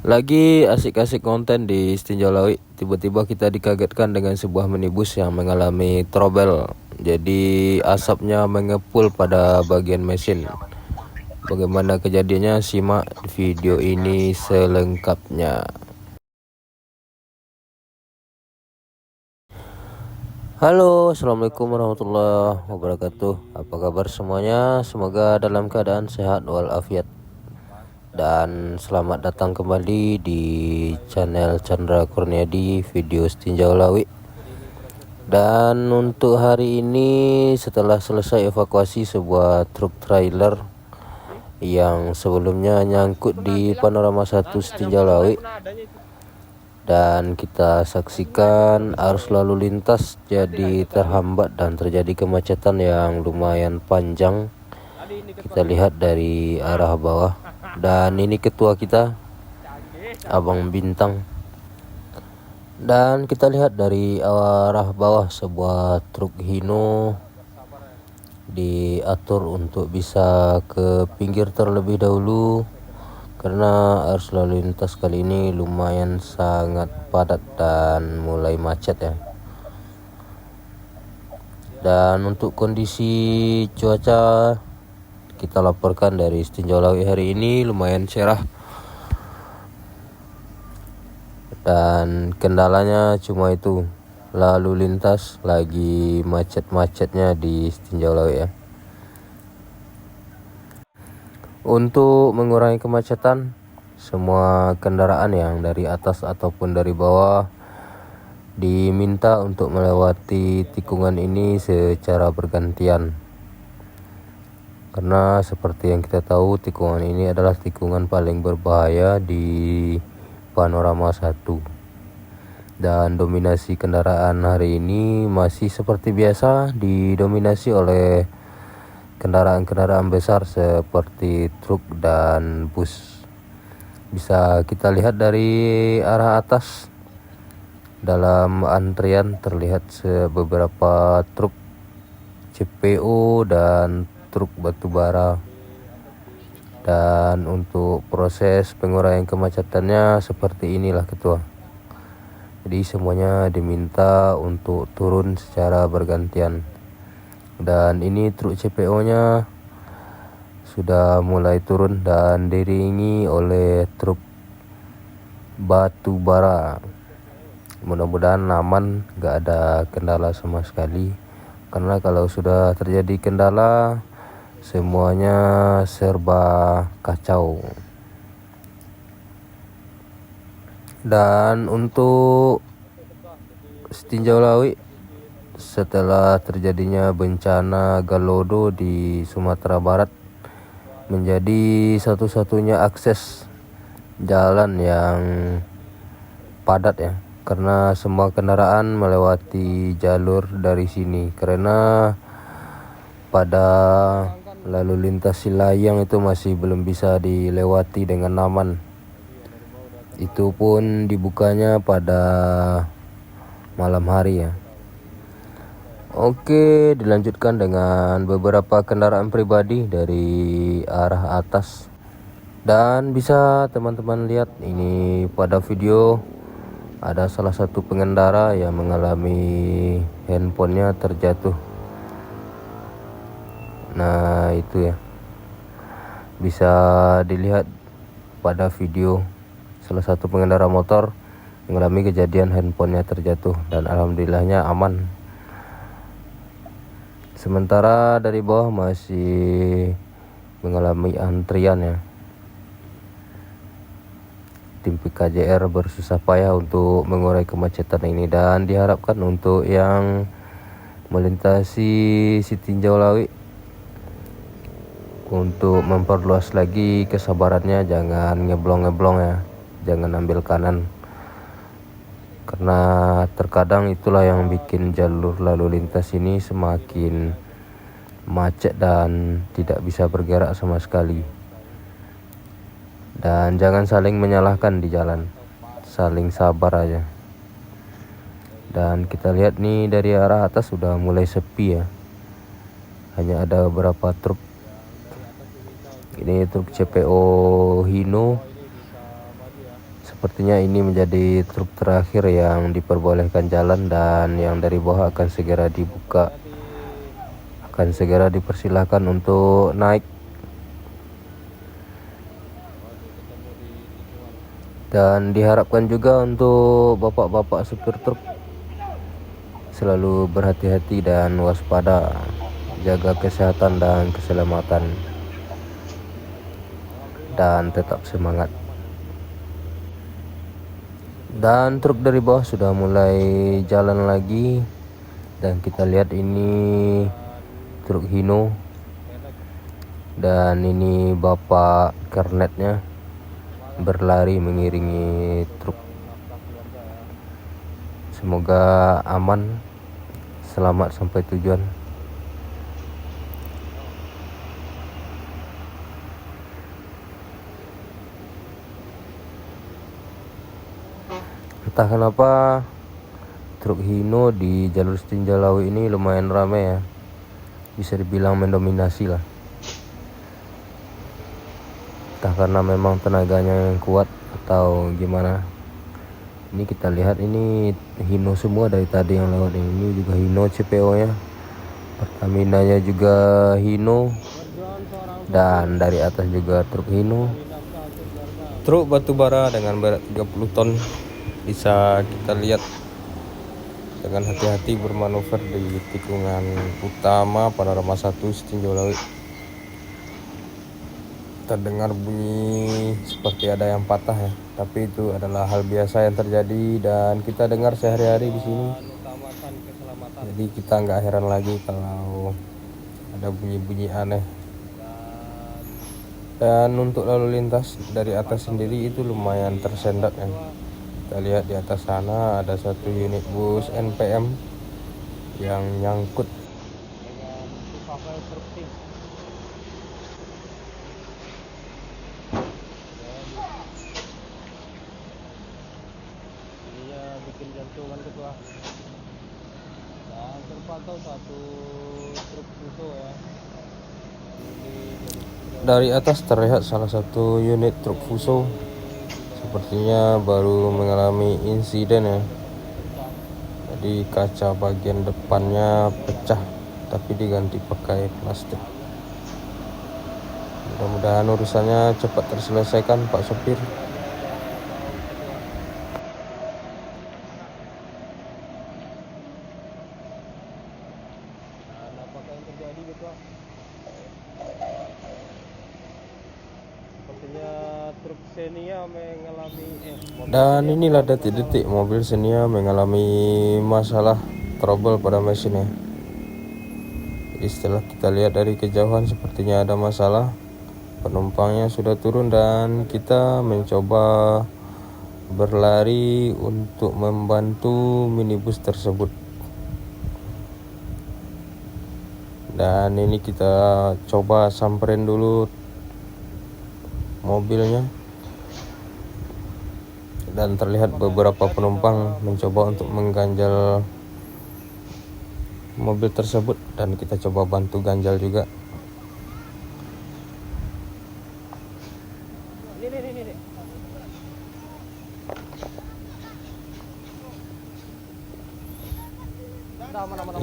Lagi asik-asik konten di Setinjau Lawi, tiba-tiba kita dikagetkan dengan sebuah minibus yang mengalami trouble. Jadi asapnya mengepul pada bagian mesin. Bagaimana kejadiannya? Simak video ini selengkapnya. Halo, assalamualaikum warahmatullahi wabarakatuh. Apa kabar semuanya? Semoga dalam keadaan sehat walafiat. Dan selamat datang kembali di channel Chandra Kurniadi Video Setinjau Lawi. Dan untuk hari ini, setelah selesai evakuasi sebuah truk trailer yang sebelumnya nyangkut di Panorama 1 Setinjau Lawi, dan kita saksikan arus lalu lintas jadi terhambat dan terjadi kemacetan yang lumayan panjang. Kita lihat dari arah bawah, dan ini ketua kita, Abang Bintang. Dan kita lihat dari arah bawah, sebuah truk Hino diatur untuk bisa ke pinggir terlebih dahulu karena arus lalu lintas kali ini lumayan sangat padat dan mulai macet ya. Dan untuk kondisi cuaca, kita laporkan dari Setinjau Lawi hari ini lumayan cerah. Dan kendalanya cuma itu, lalu lintas lagi macet-macetnya di Setinjau Lawi ya. Untuk mengurangi kemacetan, semua kendaraan yang dari atas ataupun dari bawah diminta untuk melewati tikungan ini secara bergantian. Karena seperti yang kita tahu, tikungan ini adalah tikungan paling berbahaya di Panorama 1. Dan dominasi kendaraan hari ini masih seperti biasa, didominasi oleh kendaraan-kendaraan besar seperti truk dan bus. Bisa kita lihat dari arah atas, dalam antrian terlihat beberapa truk CPO dan truk batubara. Dan untuk proses pengurangan kemacetannya seperti inilah ketua. Jadi semuanya diminta untuk turun secara bergantian. Dan ini truk CPO nya sudah mulai turun dan diiringi oleh truk batubara. Mudah-mudahan aman, gak ada kendala sama sekali. Karena kalau sudah terjadi kendala, semuanya serba kacau. Dan untuk Setinjau Lawi, setelah terjadinya bencana Galodo di Sumatera Barat, menjadi satu-satunya akses jalan yang padat ya, karena semua kendaraan melewati jalur dari sini. Karena pada lalu lintas Silayang itu masih belum bisa dilewati dengan aman. Itu pun dibukanya pada malam hari ya. Oke, dilanjutkan dengan beberapa kendaraan pribadi dari arah atas. Dan bisa teman-teman lihat ini pada video, ada salah satu pengendara yang mengalami handphonenya terjatuh. Nah itu ya, bisa dilihat pada video, salah satu pengendara motor mengalami kejadian handphonenya terjatuh dan alhamdulillahnya aman. Sementara dari bawah masih mengalami antrian ya. Tim PKJR bersusah payah untuk mengurai kemacetan ini, dan diharapkan untuk yang melintasi Setinjau Lawi untuk memperluas lagi kesabarannya, jangan ngeblong-ngeblong ya, jangan ambil kanan. Karena terkadang itulah yang bikin jalur lalu lintas ini semakin macet dan tidak bisa bergerak sama sekali. Dan jangan saling menyalahkan di jalan, saling sabar aja. Dan kita lihat nih dari arah atas sudah mulai sepi ya, hanya ada beberapa truk. Ini truk CPO Hino sepertinya ini menjadi truk terakhir yang diperbolehkan jalan, dan yang dari bawah akan segera dibuka, akan segera dipersilahkan untuk naik. Dan diharapkan juga untuk bapak-bapak supir truk selalu berhati-hati dan waspada, jaga kesehatan dan keselamatan, dan tetap semangat. Dan truk dari bawah sudah mulai jalan lagi, dan kita lihat ini truk Hino, dan ini bapak kernetnya berlari mengiringi truk. Semoga aman, selamat sampai tujuan. Entah kenapa truk Hino di jalur Setinjalawi ini lumayan ramai ya, bisa dibilang mendominasi lah. Entah karena memang tenaganya yang kuat atau gimana. Ini kita lihat ini Hino semua dari tadi yang lewat ini juga Hino CPO nya, Pertamina nya juga Hino, dan dari atas juga truk Hino. Truk batubara dengan berat 30 ton bisa kita lihat dengan hati-hati bermanuver di tikungan utama Panorama 1 Setinjalawi. Terdengar bunyi seperti ada yang patah ya, tapi itu adalah hal biasa yang terjadi dan kita dengar sehari-hari di sini. Jadi kita nggak heran lagi kalau ada bunyi-bunyi aneh. Dan untuk lalu lintas dari atas sendiri itu lumayan tersendat ya. Kita lihat di atas sana ada satu unit bus NPM yang nyangkut. Bikin jantungan ketua. Dan terpantau satu truk Fuso ya. Dari atas terlihat salah satu unit truk Fuso, sepertinya baru mengalami insiden ya. Jadi kaca bagian depannya pecah, tapi diganti pakai plastik. Mudah-mudahan urusannya cepat terselesaikan Pak Sopir. Truk Xenia mengalami dan inilah detik-detik mobil Xenia mengalami masalah trouble pada mesinnya. Jadi setelah kita lihat dari kejauhan sepertinya ada masalah, penumpangnya sudah turun dan kita mencoba berlari untuk membantu minibus tersebut. Dan ini kita coba samperin dulu mobilnya, dan terlihat beberapa penumpang mencoba untuk mengganjal mobil tersebut, dan kita coba bantu ganjal juga.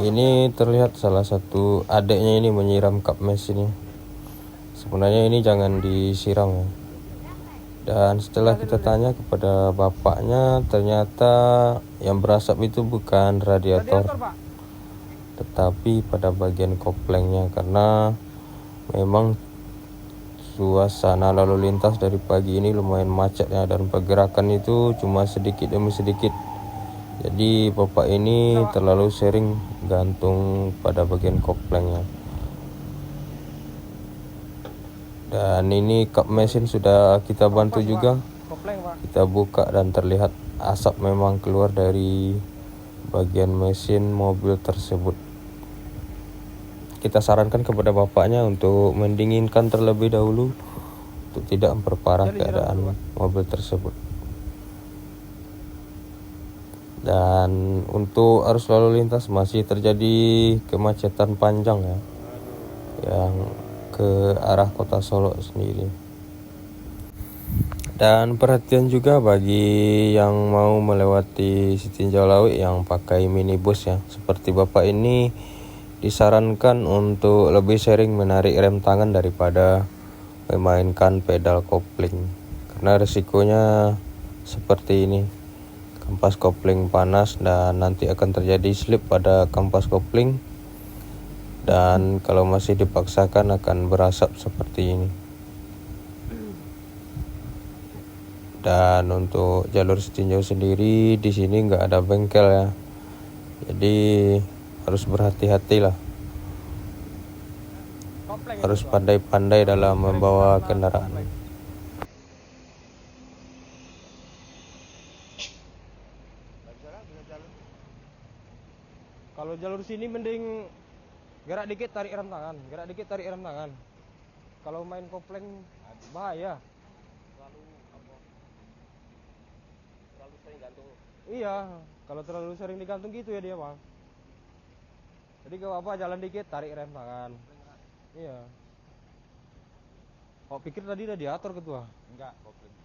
Ini terlihat salah satu adiknya ini menyiram kap mesinnya. Sebenarnya ini jangan disiram ya. Dan setelah kita tanya kepada bapaknya, ternyata yang berasap itu bukan radiator, tetapi pada bagian koplengnya, karena memang suasana lalu lintas dari pagi ini lumayan macet ya, dan pergerakan itu cuma sedikit demi sedikit. Jadi bapak ini terlalu sering gantung pada bagian koplengnya. Dan ini kap mesin sudah kita bantu juga, kita buka dan terlihat asap memang keluar dari bagian mesin mobil tersebut. Kita sarankan kepada bapaknya untuk mendinginkan terlebih dahulu untuk tidak memperparah keadaan mobil tersebut. Dan untuk arus lalu lintas masih terjadi kemacetan panjang ya, yang ke arah kota Solo sendiri. Dan perhatian juga bagi yang mau melewati Sitinjau Laut yang pakai minibus ya. Seperti Bapak ini disarankan untuk lebih sering menarik rem tangan daripada memainkan pedal kopling. Karena resikonya seperti ini. Kampas kopling panas dan nanti akan terjadi slip pada kampas kopling. Dan kalau masih dipaksakan akan berasap seperti ini. Dan untuk jalur Sitinjau sendiri di sini nggak ada bengkel ya, jadi harus berhati-hati lah, harus pandai-pandai dalam membawa kendaraan. Kalau jalur sini mending gerak dikit tarik rem tangan, gerak dikit tarik rem tangan. Kalau main kopling bahaya. Terlalu sering gantung. Iya, kalau terlalu sering digantung gitu ya dia bang. Jadi gak apa-apa jalan dikit tarik rem tangan. Iya. Kok pikir tadi udah diatur ketua? Enggak, kopling.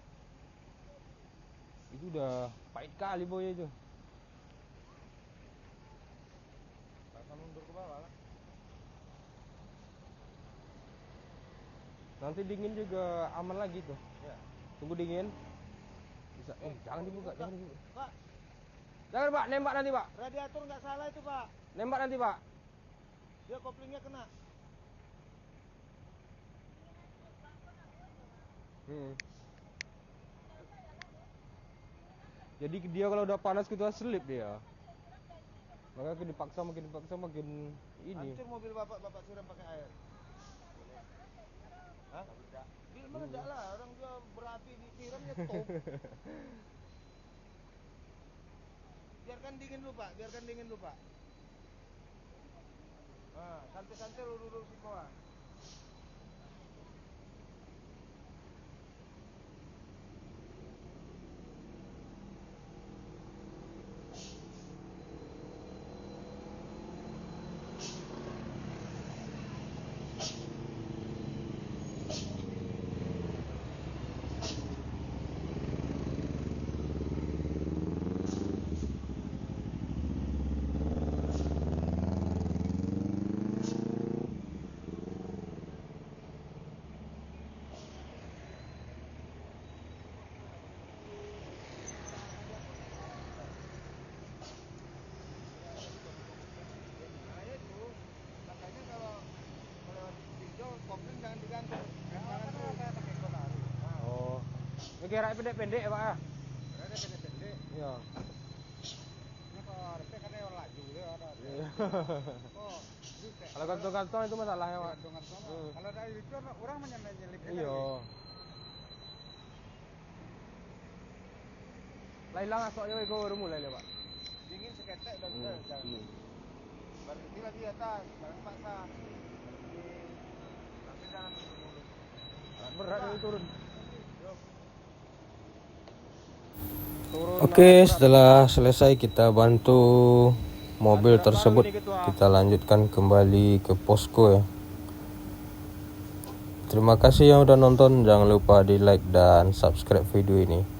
Itu udah pahit kali boy itu. Pasang mundur ke bawah lah. Nanti dingin juga aman lagi tuh. Ya. Tunggu dingin. Bisa. Jangan dibuka, jangan dibuka. Pak, Jangan pak, nembak nanti pak. radiator nggak salah itu pak. Nembak nanti pak. Dia koplingnya kena. Jadi dia kalau udah panas gitu selip dia. Makanya dipaksa makin ini. Hancur mobil bapak siram pakai air. Hah? Dia meledak lah, orang dia berapi disiram nyetup. Biarkan dingin dulu pak, biarkan dingin dulu pak. Nah, santai-santai lu duduk di bawah. Kopling jangan digantung. Jangan pakai kolar. Oh. Ini kira pendek-pendek ya pak ya? Ada pendek-pendek. Iya. Ini kalau RP karena yang laju dia ada. Oh, bisa. Kalau kantong-kantong itu masalahnya pak. Kalau dari itu orang menyelip. Iya. Lain lah asoknya itu baru mulai ya pak. Dingin seketek udah bisa jalan. Baru ini lagi di atas, barang paksa. Tapi jangan dulu. Berat ini turun. Oke, setelah selesai kita bantu mobil tersebut, kita lanjutkan kembali ke posko ya. Terima kasih yang udah nonton, jangan lupa di like dan subscribe video ini.